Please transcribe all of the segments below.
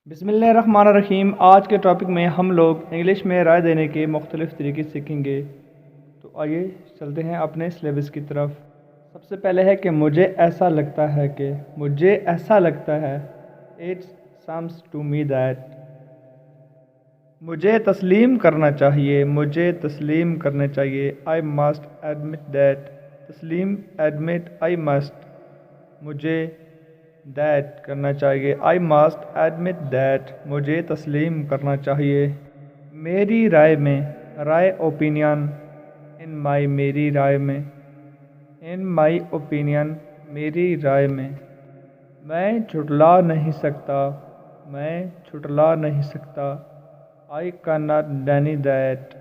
बिस्मिल्लाहिर्रहमानिर्रहीम। आज के टॉपिक में हम लोग इंग्लिश में राय देने के मुख्तलिफ़ तरीके सीखेंगे। तो आइए चलते हैं अपने सिलेबस की तरफ। सबसे पहले है कि मुझे ऐसा लगता है कि मुझे ऐसा लगता है। It's seems to me that. मुझे तस्लीम करना चाहिए, मुझे तस्लीम करना चाहिए। I must admit that. तस्लीम एडमिट आई मस्ट। मुझे दैट करना चाहिए। I must admit that. मुझे तस्लीम करना चाहिए। मेरी राय में, राय ओपिनियन। इन माई, मेरी राय में। इन माई ओपिनियन, मेरी राय में। मैं झुठला नहीं सकता, मैं झुठला नहीं सकता। I can not deny that.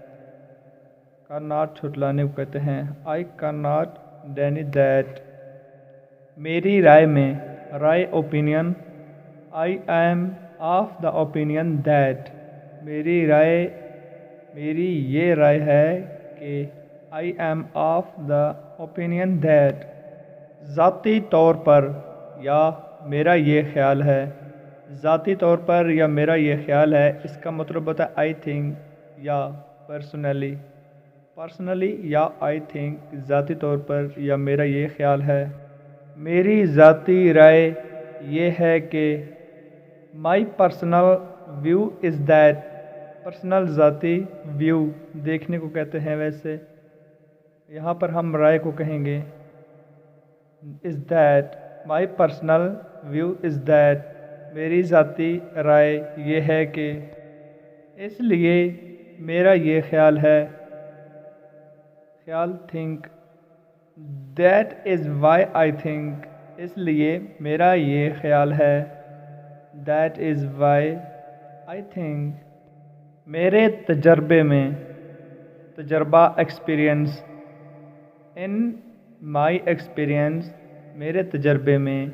Can not झुठलाने को कहते हैं। I can not deny that. मेरी राय में, राय opinion. I am of the opinion that. मेरी राय, मेरी ये राय है कि I am of the opinion that. ज़ाती तौर पर या मेरा ये ख्याल है। ज़ाती तौर पर या मेरा ये ख्याल है, इसका मतलब होता है आई थिंक या पर्सनली। पर्सनली या आई थिंक, ज़ाती तौर पर या मेरा ये ख्याल है। मेरी ज़ाती राय ये है कि my personal view is that. Personal ज़ाती व्यू देखने को कहते हैं, वैसे यहाँ पर हम राय को कहेंगे is that. My personal view is that. मेरी ज़ाती राय ये है कि, इसलिए मेरा ये ख्याल है। ख्याल think. That is why I think. इसलिए मेरा ये ख्याल है। That is why I think. मेरे तजर्बे में, तजर्बा एक्सपीरियंस। इन माई एक्सपीरियंस, मेरे तजर्बे में।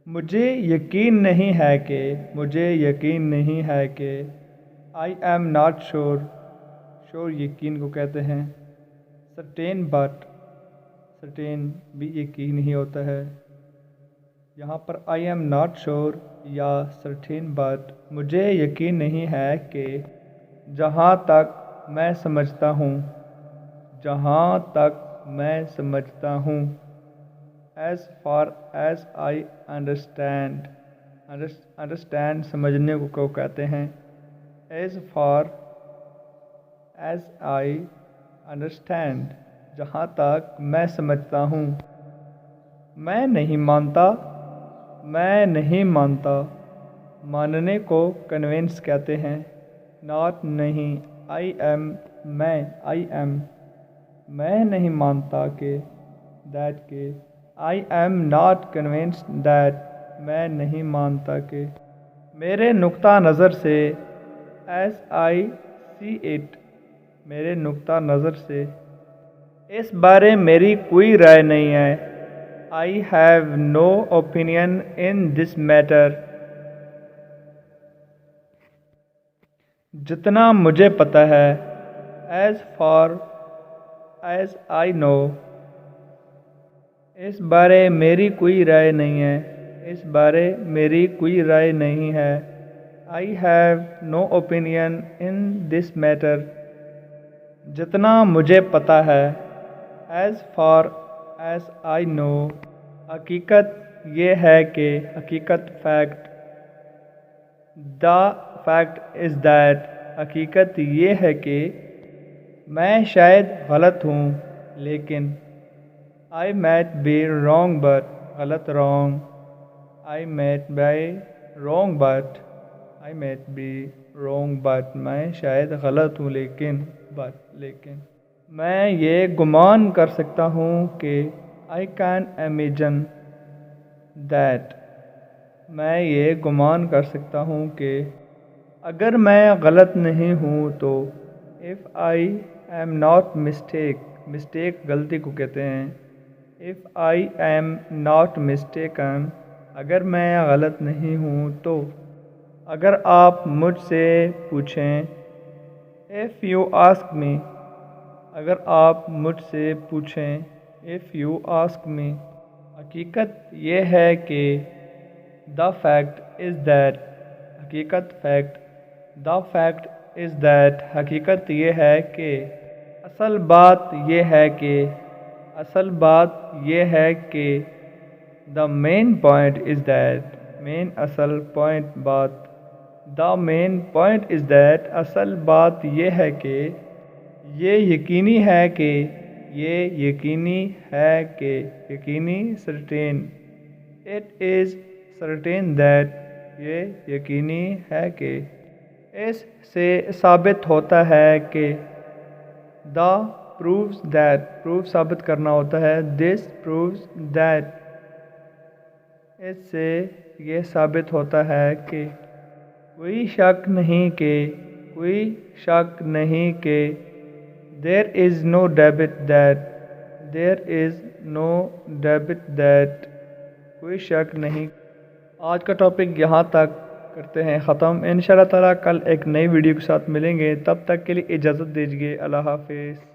मुझे यकीन नहीं है कि, मुझे यकीन नहीं है कि। I am not sure. Sure यकीन को कहते हैं। सर्टेन बट, सर्टेन भी यकीन ही होता है। यहाँ पर आई एम नॉट श्योर या सर्टेन बट, मुझे यकीन नहीं है कि। जहाँ तक मैं समझता हूँ, जहाँ तक मैं समझता हूँ। As far as I understand. Understand समझने को कहते हैं। As far as I understand, जहाँ तक मैं समझता हूँ। मैं नहीं मानता, मैं नहीं मानता। मानने को कन्विंस कहते हैं। नॉट नहीं। आई एम, मैं, आई एम। मैं नहीं मानता कि, दैट के। I am not convinced that. मैं नहीं मानता कि। मेरे नुक्ता नज़र से, एज आई सी इट। मेरे नुक्ता नज़र से। इस बारे मेरी कोई राय नहीं है। I have no opinion in this matter. जितना मुझे पता है। As far as I know. इस बारे मेरी कोई राय नहीं है। इस बारे मेरी कोई राय नहीं है। I have no opinion in this matter. जितना मुझे पता है। As far as I know. हकीकत ये है कि, हकीकत fact. The fact is that. हकीकत ये है कि मैं शायद गलत हूँ, लेकिन। I might be wrong but, गलत wrong. I might be wrong but, I might be wrong but, मैं शायद गलत हूँ लेकिन, बट लेकिन। मैं ये गुमान कर सकता हूँ कि, आई कैन इमेजिन दैट। मैं ये गुमान कर सकता हूँ कि, अगर मैं गलत नहीं हूँ तो। If I am not mistake. Mistake गलती को कहते हैं। If I am not mistaken, अगर मैं गलत नहीं हूँ तो। अगर आप मुझसे पूछें। If you ask me. अगर आप मुझसे पूछें। If you ask me. हकीकत ये है कि, द फैक्ट is that حقیقت fact the fact is that حقیقت یہ ہے کہ اصل بات یہ ہے کہ the main point is that main اصل point بات the main point is that اصل بات یہ ہے کہ یہ یقینی certain it is certain that یہ یقینی ہے کہ اس سے ثابت ہوتا ہے کہ the proves that proof ثابت کرنا ہوتا ہے this proves that اس سے یہ ثابت ہوتا ہے کہ کوئی شک نہیں کہ there is no doubt that کوئی شک نہیں. آج کا ٹاپک یہاں تک کرتے ہیں ختم. انشاءاللہ تعالیٰ کل ایک نئی ویڈیو کے ساتھ ملیں گے. تب تک کے لیے اجازت دیجیے. اللہ حافظ.